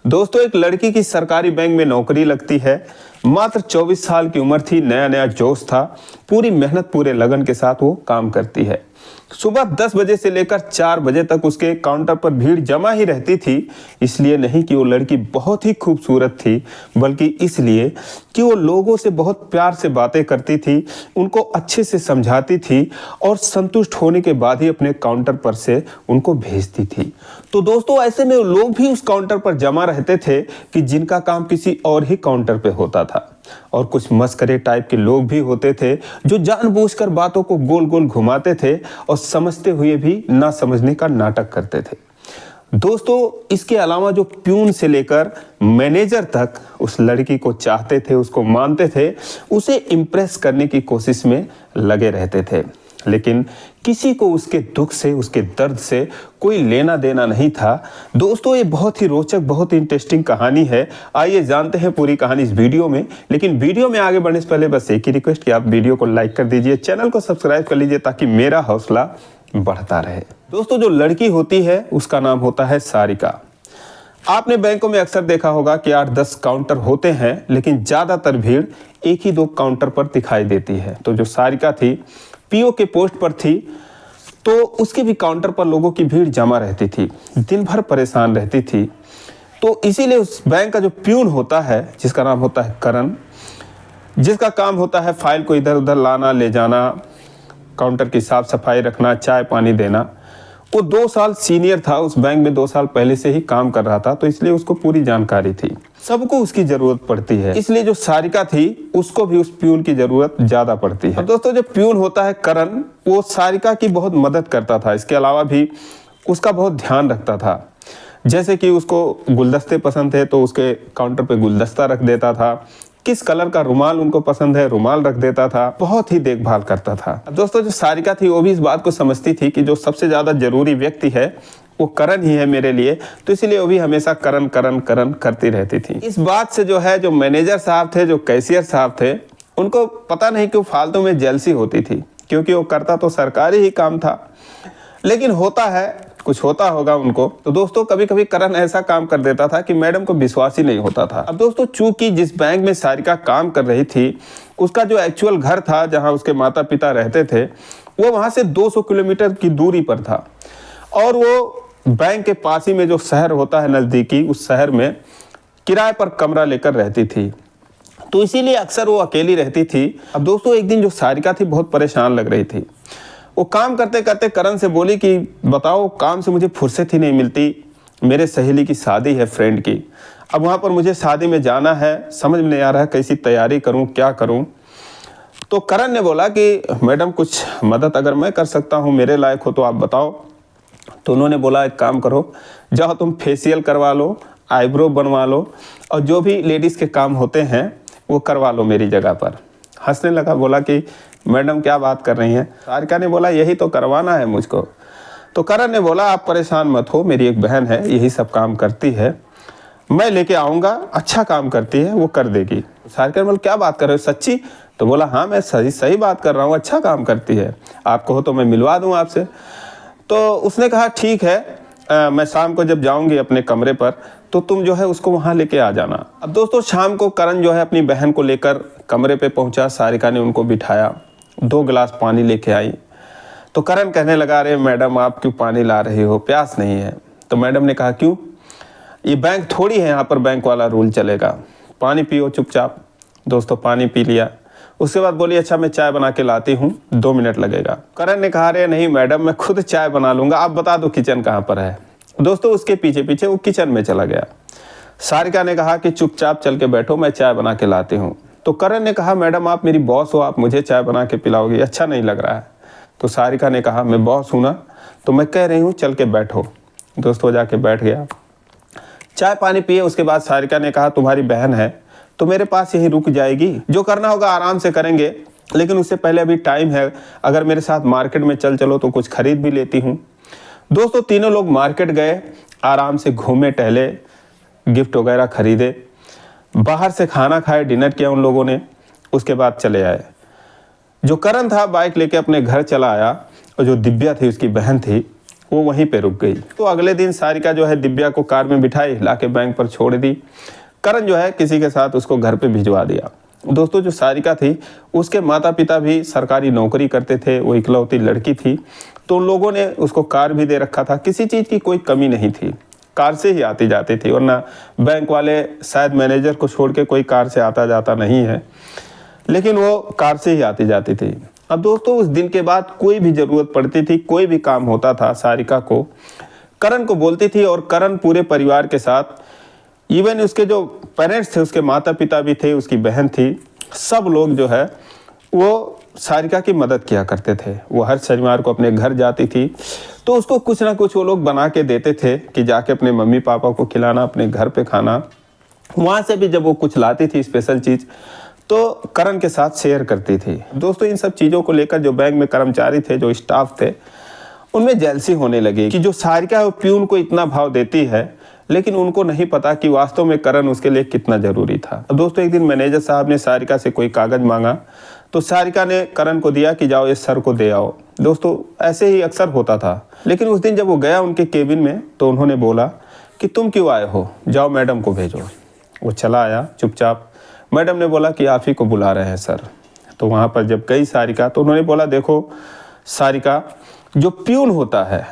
दोस्तों, एक लड़की की सरकारी बैंक में नौकरी लगती है। मात्र 24 साल की उम्र थी, नया नया जोश था। पूरी मेहनत पूरे लगन के साथ वो काम करती है। सुबह 10 बजे से लेकर 4 बजे तक उसके काउंटर पर भीड़ जमा ही रहती थी। इसलिए नहीं कि वो लड़की बहुत ही खूबसूरत थी, बल्कि इसलिए कि वो लोगों से बहुत प्यार से बातें करती थी, उनको अच्छे से समझाती थी और संतुष्ट होने के बाद ही अपने काउंटर पर से उनको भेजती थी। तो दोस्तों, ऐसे में लोग भी उस काउंटर पर जमा रहते थे कि जिनका काम किसी और ही काउंटर पे होता था। और कुछ मस्करे टाइप के लोग भी होते थे जो जानबूझकर बातों को गोल गोल घुमाते थे और समझते हुए भी ना समझने का नाटक करते थे। दोस्तों, इसके अलावा जो प्यून से लेकर मैनेजर तक उस लड़की को चाहते थे, उसको मानते थे, उसे इम्प्रेस करने की कोशिश में लगे रहते थे। लेकिन किसी को उसके दुख से, उसके दर्द से कोई लेना देना नहीं था। दोस्तों, ये बहुत ही रोचक, बहुत ही इंटरेस्टिंग कहानी है। आइए जानते हैं पूरी कहानी इस वीडियो में। लेकिन वीडियो में आगे बढ़ने से पहले बस एक ही रिक्वेस्ट कि आप वीडियो को लाइक कर दीजिए, चैनल को सब्सक्राइब कर लीजिए ताकि मेरा हौसला बढ़ता रहे। दोस्तों, जो लड़की होती है उसका नाम होता है सारिका। आपने बैंकों में अक्सर देखा होगा कि 8-10 काउंटर होते हैं, लेकिन ज्यादातर भीड़ एक ही 2 काउंटर पर दिखाई देती है। तो जो सारिका थी, पीओ के पोस्ट पर थी, तो उसके भी काउंटर पर लोगों की भीड़ जमा रहती थी, दिन भर परेशान रहती थी। तो इसीलिए उस बैंक का जो प्यून होता है, जिसका नाम होता है करण, जिसका काम होता है फाइल को इधर उधर लाना ले जाना, काउंटर की साफ सफाई रखना, चाय पानी देना, वो 2 साल सीनियर था उस बैंक में, 2 साल पहले से ही काम कर रहा था। तो इसलिए उसको पूरी जानकारी थी। सबको उसकी जरूरत पड़ती है, इसलिए जो सारिका थी उसको भी उस प्यून की जरूरत ज्यादा पड़ती है। और दोस्तों, जो प्यून होता है करण, वो सारिका की बहुत मदद करता था। इसके अलावा भी उसका बहुत ध्यान रखता था। जैसे कि उसको गुलदस्ते पसंद थे तो उसके काउंटर पे गुलदस्ता रख देता था। किस कलर का रुमाल उनको पसंद है, रुमाल रख देता था। बहुत ही देखभाल करता था। दोस्तों, जो सारिका थी वो भी इस बात को समझती थी कि जो सबसे ज्यादा जरूरी व्यक्ति है वो करण ही है मेरे लिए, तो इसलिए वो भी हमेशा करण करण करण करती रहती थी। इस बात से जो मैनेजर साहब थे, जो कैशियर साहब थे, उनको पता नहीं क्यों फालतू में जेलसी होती थी, क्योंकि वो करता तो सरकारी ही काम था। लेकिन होता है, कुछ होता होगा उनको। तो दोस्तों, कभी कभी करण ऐसा काम कर देता था कि मैडम को विश्वास ही नहीं होता था। अब दोस्तों, चूंकि जिस बैंक में सारिका काम कर रही थी, उसका जो एक्चुअल घर था, जहां उसके माता पिता रहते थे, वो वहां से 200 किलोमीटर की दूरी पर था। और वो बैंक के पास ही में जो शहर होता है नजदीकी, उस शहर में किराए पर कमरा लेकर रहती थी। तो इसीलिए अक्सर वो अकेली रहती थी। अब दोस्तों, एक दिन जो सारिका थी बहुत परेशान लग रही थी। वो काम करते करते करण से बोली कि बताओ, काम से मुझे फुर्सत ही नहीं मिलती, मेरे सहेली की शादी है, फ्रेंड की। अब वहाँ पर मुझे शादी में जाना है, समझ में नहीं आ रहा है कैसी तैयारी करूँ, क्या करूँ। तो करण ने बोला कि मैडम, कुछ मदद अगर मैं कर सकता हूँ, मेरे लायक हो तो आप बताओ। तो उन्होंने बोला, एक काम करो, जाओ तुम फेशियल करवा लो, आईब्रो बनवा लो, और जो भी लेडीज़ के काम होते हैं वो करवा लो मेरी जगह पर। हंसने लगा, बोला कि मैडम क्या बात कर रही हैं। सारिका ने बोला, यही तो करवाना है मुझको। तो करण ने बोला, आप परेशान मत हो, मेरी एक बहन है, यही सब काम करती है, मैं लेके आऊँगा, अच्छा काम करती है, वो कर देगी। सारिका ने बोला, क्या बात कर रहे हो, सच्ची? तो बोला, हाँ, मैं सही बात कर रहा हूँ, अच्छा काम करती है, आप कहो तो मैं मिलवा दूँ आपसे। तो उसने कहा, ठीक है, मैं शाम को जब जाऊंगी अपने कमरे पर तो तुम उसको वहां लेके आ जाना। अब दोस्तों, शाम को करण अपनी बहन को लेकर कमरे पे पहुंचा। सारिका ने उनको बिठाया, 2 गिलास पानी लेके आई। तो करण कहने लगा, अरे मैडम, आप क्यों पानी ला रही हो, प्यास नहीं है। तो मैडम ने कहा, क्यों, ये बैंक थोड़ी है, यहाँ पर बैंक वाला रूल चलेगा, पानी पियो चुपचाप। दोस्तों, पानी पी लिया। उसके बाद बोली, अच्छा मैं चाय बना के लाती हूँ, 2 मिनट लगेगा। करण ने कहा, अरे नहीं मैडम, मैं खुद चाय बना लूंगा, आप बता दो किचन कहाँ पर है। दोस्तों, उसके पीछे पीछे वो किचन में चला गया। सारिका ने कहा कि चुपचाप चल के बैठो, मैं चाय बना के लाती हूँ। तो करण ने कहा, मैडम आप मेरी बॉस हो, आप मुझे चाय बना के पिलाओगी, अच्छा नहीं लग रहा है। तो सारिका ने कहा, मैं बॉस हूँ ना, तो मैं कह रही हूँ चल के बैठो। दोस्तों, जाके बैठ गया, चाय पानी पिए। उसके बाद सारिका ने कहा, तुम्हारी बहन है तो मेरे पास यहीं रुक जाएगी, जो करना होगा आराम से करेंगे, लेकिन उससे पहले अभी टाइम है, अगर मेरे साथ मार्केट में चलो तो कुछ खरीद भी लेती हूँ। दोस्तों, तीनों लोग मार्केट गए, आराम से घूमे टहले, गिफ्ट वगैरह खरीदे, बाहर से खाना खाए, डिनर किया उन लोगों ने। उसके बाद चले आए। जो करण था बाइक लेके अपने घर चला आया, और जो दिव्या थी, उसकी बहन थी, वो वहीं पे रुक गई। तो अगले दिन सारिका जो है दिव्या को कार में बिठाई, लाके बैंक पर छोड़ दी। करण जो है किसी के साथ उसको घर पे भिजवा दिया। दोस्तों जो सारिका थी उसके माता पिता भी सरकारी नौकरी करते थे, वो इकलौती लड़की थी, तो उन लोगों ने उसको कार भी दे रखा था। किसी चीज़ की कोई कमी नहीं थी, कार से ही आती जाती थी, वरना बैंक वाले शायद मैनेजर को छोड़ के कोई कार से आता जाता नहीं है, लेकिन वो कार से ही आती जाती थी। अब दोस्तों उस दिन के बाद कोई भी ज़रूरत पड़ती थी, कोई भी काम होता था, सारिका को करण को बोलती थी और करण पूरे परिवार के साथ, इवन उसके जो पेरेंट्स थे, उसके माता पिता भी थे, उसकी बहन थी, सब लोग जो है वो सारिका की मदद किया करते थे। वो हर शनिवार को अपने घर जाती थी तो उसको कुछ ना कुछ वो लोग बना के देते थे कि जाके अपने मम्मी पापा को खिलाना, अपने घर पे खाना। वहाँ से भी जब वो कुछ लाती थी स्पेशल चीज़ तो करण के साथ शेयर करती थी। दोस्तों इन सब चीज़ों को लेकर जो बैंक में कर्मचारी थे, जो स्टाफ थे, उनमें जेलसी होने लगी कि जो सारिका है वो प्यून को इतना भाव देती है, लेकिन उनको नहीं पता कि वास्तव में करण उसके लिए कितना ज़रूरी था। अब दोस्तों एक दिन मैनेजर साहब ने सारिका से कोई कागज़ मांगा तो सारिका ने करण को दिया कि जाओ इस सर को दे आओ। दोस्तों ऐसे ही अक्सर होता था, लेकिन उस दिन जब वो गया उनके केबिन में तो उन्होंने बोला कि तुम क्यों आए हो, जाओ मैडम को भेजो। वो चला आया चुपचाप। मैडम ने बोला कि आप ही को बुला रहे हैं सर। तो वहाँ पर जब गई सारिका तो उन्होंने बोला देखो सारिका, जो प्यून होता है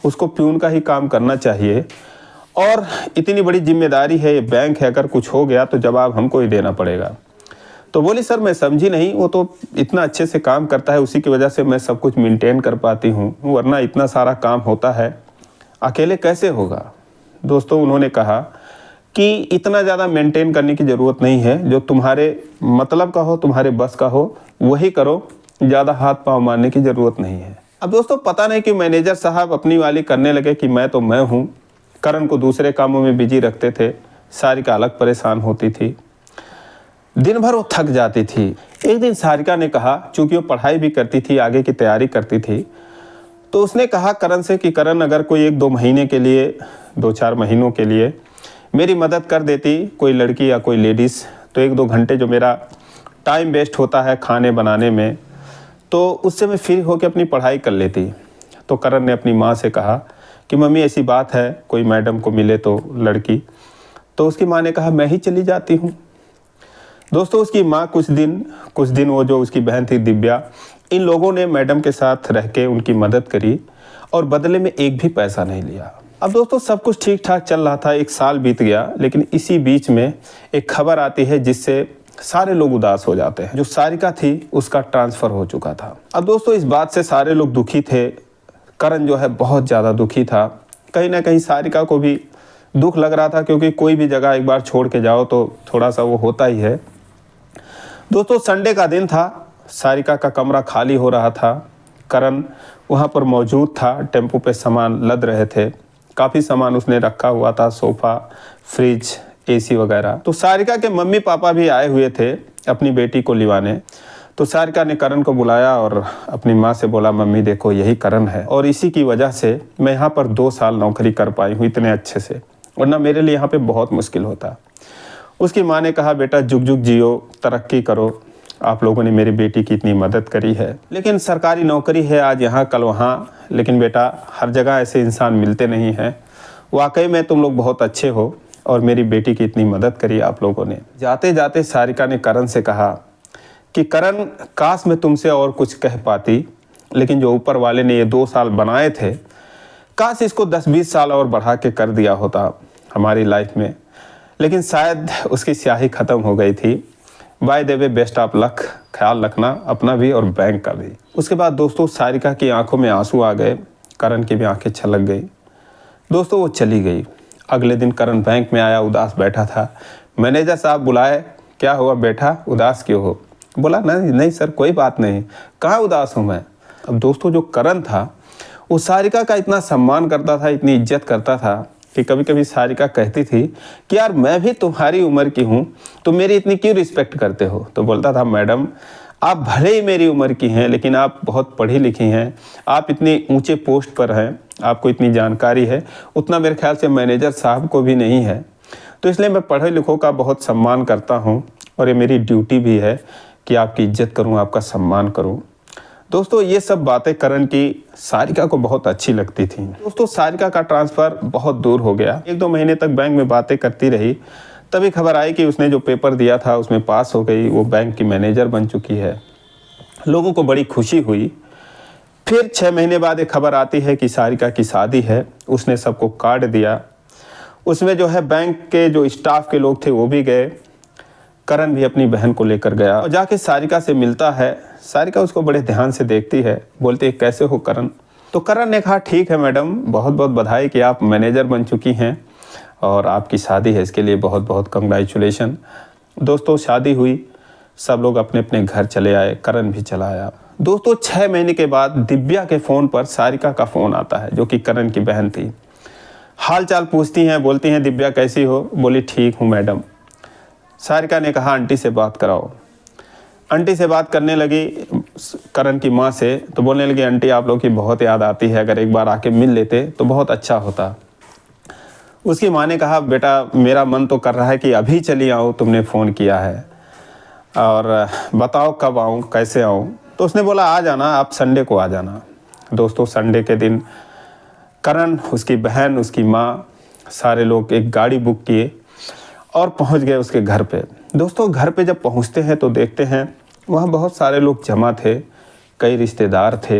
उसको प्यून का ही काम करना चाहिए, और इतनी बड़ी जिम्मेदारी है, ये बैंक है, अगर कुछ हो गया तो जवाब हमको ही देना पड़ेगा। तो बोली सर मैं समझी नहीं, वो तो इतना अच्छे से काम करता है, उसी की वजह से मैं सब कुछ मेंटेन कर पाती हूँ, वरना इतना सारा काम होता है, अकेले कैसे होगा। दोस्तों उन्होंने कहा कि इतना ज़्यादा मेंटेन करने की ज़रूरत नहीं है, जो तुम्हारे मतलब का हो, तुम्हारे बस का हो, वही करो, ज़्यादा हाथ पाँव मारने की ज़रूरत नहीं है। अब दोस्तों पता नहीं कि मैनेजर साहब अपनी वाली करने लगे कि मैं तो मैं हूँ, करण को दूसरे कामों में बिजी रखते थे, सारिका अलग परेशान होती थी, दिन भर वो थक जाती थी। एक दिन सारिका ने कहा, चूँकि वो पढ़ाई भी करती थी, आगे की तैयारी करती थी, तो उसने कहा करण से कि करण अगर कोई 1-2 महीने के लिए, 2-4 महीनों के लिए मेरी मदद कर देती कोई लड़की या कोई लेडीज़, तो 1-2 घंटे जो मेरा टाइम वेस्ट होता है खाने बनाने में, तो उससे मैं फ्री होकर अपनी पढ़ाई कर लेती। तो करण ने अपनी माँ से कहा कि मम्मी ऐसी बात है, कोई मैडम को मिले तो लड़की। तो उसकी माँ ने कहा मैं ही चली जाती हूँ। दोस्तों उसकी माँ कुछ दिन वो जो उसकी बहन थी दिव्या, इन लोगों ने मैडम के साथ रह के उनकी मदद करी और बदले में एक भी पैसा नहीं लिया। अब दोस्तों सब कुछ ठीक ठाक चल रहा था, 1 साल बीत गया, लेकिन इसी बीच में एक खबर आती है जिससे सारे लोग उदास हो जाते हैं। जो सारिका थी उसका ट्रांसफ़र हो चुका था। अब दोस्तों इस बात से सारे लोग दुखी थे, करण जो है बहुत ज़्यादा दुखी था। कहीं ना कहीं सारिका को भी दुख लग रहा था, क्योंकि कोई भी जगह एक बार छोड़ के जाओ तो थोड़ा सा वो होता ही है। दोस्तों संडे का दिन था, सारिका का कमरा खाली हो रहा था, करण वहाँ पर मौजूद था, टेम्पो पे सामान लद रहे थे, काफ़ी सामान उसने रखा हुआ था, सोफ़ा, फ्रिज, एसी वगैरह। तो सारिका के मम्मी पापा भी आए हुए थे अपनी बेटी को लिवाने। तो सारिका ने करण को बुलाया और अपनी माँ से बोला मम्मी देखो यही करण है, और इसी की वजह से मैं यहाँ पर 2 साल नौकरी कर पाई हूँ इतने अच्छे से, वरना मेरे लिए यहाँ पे बहुत मुश्किल होता। उसकी माँ ने कहा बेटा जुग जुग जियो, तरक्की करो, आप लोगों ने मेरी बेटी की इतनी मदद करी है, लेकिन सरकारी नौकरी है, आज यहाँ कल वहाँ, लेकिन बेटा हर जगह ऐसे इंसान मिलते नहीं हैं। वाकई में तुम लोग बहुत अच्छे हो और मेरी बेटी की इतनी मदद करी आप लोगों ने। जाते जाते सारिका ने करण से कहा कि करण काश मैं तुमसे और कुछ कह पाती, लेकिन जो ऊपर वाले ने ये 2 साल बनाए थे, काश इसको 10-20 साल और बढ़ा के कर दिया होता हमारी लाइफ में, लेकिन शायद उसकी स्याही ख़त्म हो गई थी। By the way best of luck, ख्याल रखना अपना भी और बैंक का भी। उसके बाद दोस्तों सारिका की आंखों में आंसू आ गए, करण की भी आंखें छलक गई। दोस्तों वो चली गई। अगले दिन करण बैंक में आया, उदास बैठा था। मैनेजर साहब बुलाए, क्या हुआ बेटा, उदास क्यों हो? बोला नहीं सर कोई बात नहीं, कहाँ उदास हूँ मैं। अब दोस्तों जो करण था वो सारिका का इतना सम्मान करता था, इतनी इज्जत करता था कि कभी कभी सारिका कहती थी कि यार मैं भी तुम्हारी उम्र की हूँ, तो मेरी इतनी क्यों रिस्पेक्ट करते हो? तो बोलता था मैडम आप भले ही मेरी उम्र की हैं, लेकिन आप बहुत पढ़ी लिखी हैं, आप इतनी ऊंचे पोस्ट पर हैं, आपको इतनी जानकारी है, उतना मेरे ख्याल से मैनेजर साहब को भी नहीं है, तो इसलिए मैं पढ़े लिखों का बहुत सम्मान करता हूँ और ये मेरी ड्यूटी भी है कि आपकी इज्जत करूँ, आपका सम्मान करूँ। दोस्तों ये सब बातें करण की सारिका को बहुत अच्छी लगती थी। दोस्तों सारिका का ट्रांसफ़र बहुत दूर हो गया। 1-2 महीने तक बैंक में बातें करती रही, तभी खबर आई कि उसने जो पेपर दिया था उसमें पास हो गई, वो बैंक की मैनेजर बन चुकी है। लोगों को बड़ी खुशी हुई। फिर 6 महीने बाद एक खबर आती है कि सारिका की शादी है। उसने सबको कार्ड दिया। उसमें जो है बैंक के जो स्टाफ के लोग थे वो भी गए। करण भी अपनी बहन को लेकर गया और जाके सारिका से मिलता है। सारिका उसको बड़े ध्यान से देखती है, बोलती है कैसे हो करण? तो करण ने कहा ठीक है मैडम, बहुत बहुत बधाई कि आप मैनेजर बन चुकी हैं और आपकी शादी है, इसके लिए बहुत बहुत कंग्रेचुलेशन। दोस्तों शादी हुई, सब लोग अपने अपने घर चले आए, करण भी चला आया। दोस्तों 6 महीने के बाद दिव्या के फ़ोन पर सारिका का फ़ोन आता है, जो कि करण की बहन थी। हाल चाल पूछती हैं, बोलती हैं दिव्या कैसी हो? बोली ठीक हूँ मैडम। सारिका ने कहा आंटी से बात कराओ। आंटी से बात करने लगी करण की माँ से, तो बोलने लगी आंटी आप लोग की बहुत याद आती है, अगर एक बार आके मिल लेते तो बहुत अच्छा होता। उसकी माँ ने कहा बेटा मेरा मन तो कर रहा है कि अभी चली आऊँ, तुमने फ़ोन किया है और बताओ कब आऊँ, कैसे आऊँ? तो उसने बोला आ जाना, आप संडे को आ जाना। दोस्तों संडे के दिन करण, उसकी बहन, उसकी माँ, सारे लोग एक गाड़ी बुक किए और पहुंच गए उसके घर पे। दोस्तों घर पे जब पहुंचते हैं तो देखते हैं वहाँ बहुत सारे लोग जमा थे, कई रिश्तेदार थे।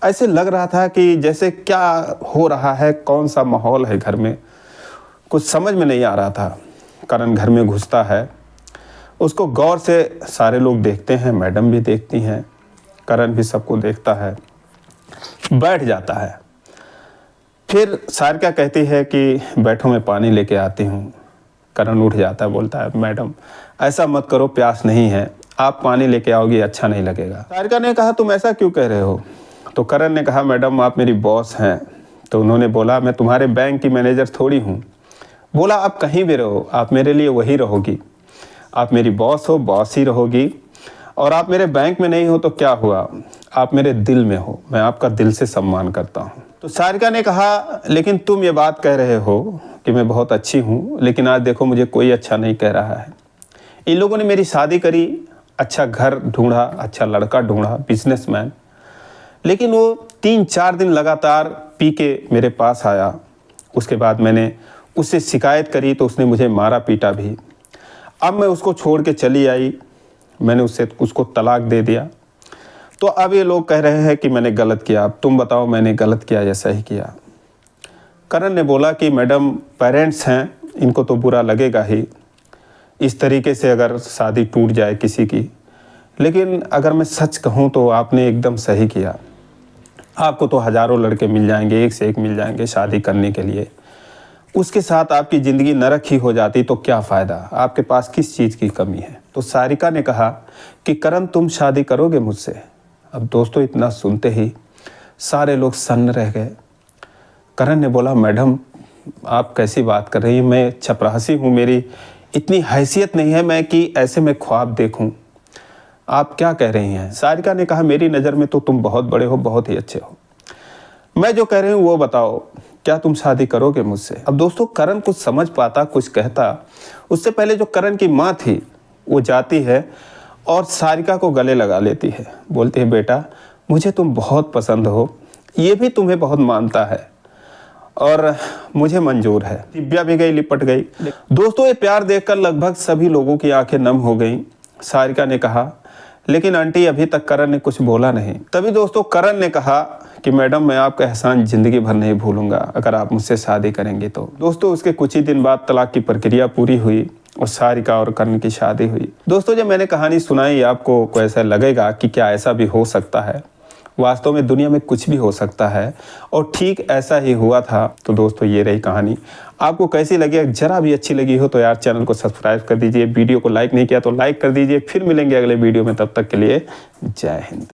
ऐसे लग रहा था कि जैसे क्या हो रहा है, कौन सा माहौल है घर में, कुछ समझ में नहीं आ रहा था। करण घर में घुसता है, उसको गौर से सारे लोग देखते हैं, मैडम भी देखती हैं, करण भी सबको देखता है, बैठ जाता है। फिर सारिका कहती है कि बैठो मैं पानी लेके आती हूँ। करण उठ जाता है, बोलता है मैडम ऐसा मत करो, प्यास नहीं है, आप पानी लेके आओगी अच्छा नहीं लगेगा। सारिका ने कहा तुम ऐसा क्यों कह रहे हो? तो करण ने कहा मैडम आप मेरी बॉस हैं। तो उन्होंने बोला मैं तुम्हारे बैंक की मैनेजर थोड़ी हूँ। बोला आप कहीं भी रहो, आप मेरे लिए वही रहोगी, आप मेरी बॉस हो, बॉस ही रहोगी। और आप मेरे बैंक में नहीं हो तो क्या हुआ, आप मेरे दिल में हो, मैं आपका दिल से सम्मान करता हूँ। तो सारिका ने कहा लेकिन तुम ये बात कह रहे हो कि मैं बहुत अच्छी हूँ, लेकिन आज देखो मुझे कोई अच्छा नहीं कह रहा है। इन लोगों ने मेरी शादी करी, अच्छा घर ढूंढा, अच्छा लड़का ढूंढा, बिजनेसमैन, लेकिन वो 3-4 दिन लगातार पी के मेरे पास आया। उसके बाद मैंने उससे शिकायत करी तो उसने मुझे मारा पीटा भी। अब मैं उसको छोड़ के चली आई, मैंने उसको तलाक दे दिया। तो अब ये लोग कह रहे हैं कि मैंने गलत किया, अब तुम बताओ मैंने गलत किया या सही किया? करण ने बोला कि मैडम पेरेंट्स हैं, इनको तो बुरा लगेगा ही, इस तरीके से अगर शादी टूट जाए किसी की, लेकिन अगर मैं सच कहूँ तो आपने एकदम सही किया। आपको तो हज़ारों लड़के मिल जाएंगे, एक से एक मिल जाएंगे शादी करने के लिए, उसके साथ आपकी ज़िंदगी नरक ही हो जाती तो क्या फ़ायदा, आपके पास किस चीज़ की कमी है? तो सारिका ने कहा कि करण तुम शादी करोगे मुझसे? अब दोस्तों इतना सुनते ही सारे लोग सन्न रह गए। करण ने बोला मैडम आप कैसी बात कर रही हैं, मैं चपरासी हूँ, मेरी इतनी हैसियत नहीं है मैं कि ऐसे में ख्वाब देखूँ, आप क्या कह रही हैं? सारिका ने कहा मेरी नज़र में तो तुम बहुत बड़े हो, बहुत ही अच्छे हो, मैं जो कह रही हूँ वो बताओ, क्या तुम शादी करोगे मुझसे? अब दोस्तों करण कुछ समझ पाता, कुछ कहता, उससे पहले जो करण की माँ थी वो जाती है और सारिका को गले लगा लेती है, बोलती है बेटा मुझे तुम बहुत पसंद हो, ये भी तुम्हें बहुत मानता है और मुझे मंजूर है। दिव्या भी गई, लिपट गई। दोस्तों ये प्यार देखकर लगभग सभी लोगों की आंखें नम हो गईं। सारिका ने कहा लेकिन आंटी अभी तक करण ने कुछ बोला नहीं। तभी दोस्तों करण ने कहा कि मैडम मैं आपका एहसान ज़िंदगी भर नहीं भूलूंगा अगर आप मुझसे शादी करेंगे तो। दोस्तों उसके कुछ ही दिन बाद तलाक की प्रक्रिया पूरी हुई और सारिका और करण की शादी हुई। दोस्तों जब मैंने कहानी सुनाई आपको को ऐसा लगेगा कि क्या ऐसा भी हो सकता है? वास्तव में दुनिया में कुछ भी हो सकता है और ठीक ऐसा ही हुआ था। तो दोस्तों ये रही कहानी, आपको कैसी लगी? जरा भी अच्छी लगी हो तो यार चैनल को सब्सक्राइब कर दीजिए, वीडियो को लाइक नहीं किया तो लाइक कर दीजिए। फिर मिलेंगे अगले वीडियो में, तब तक के लिए जय हिंद।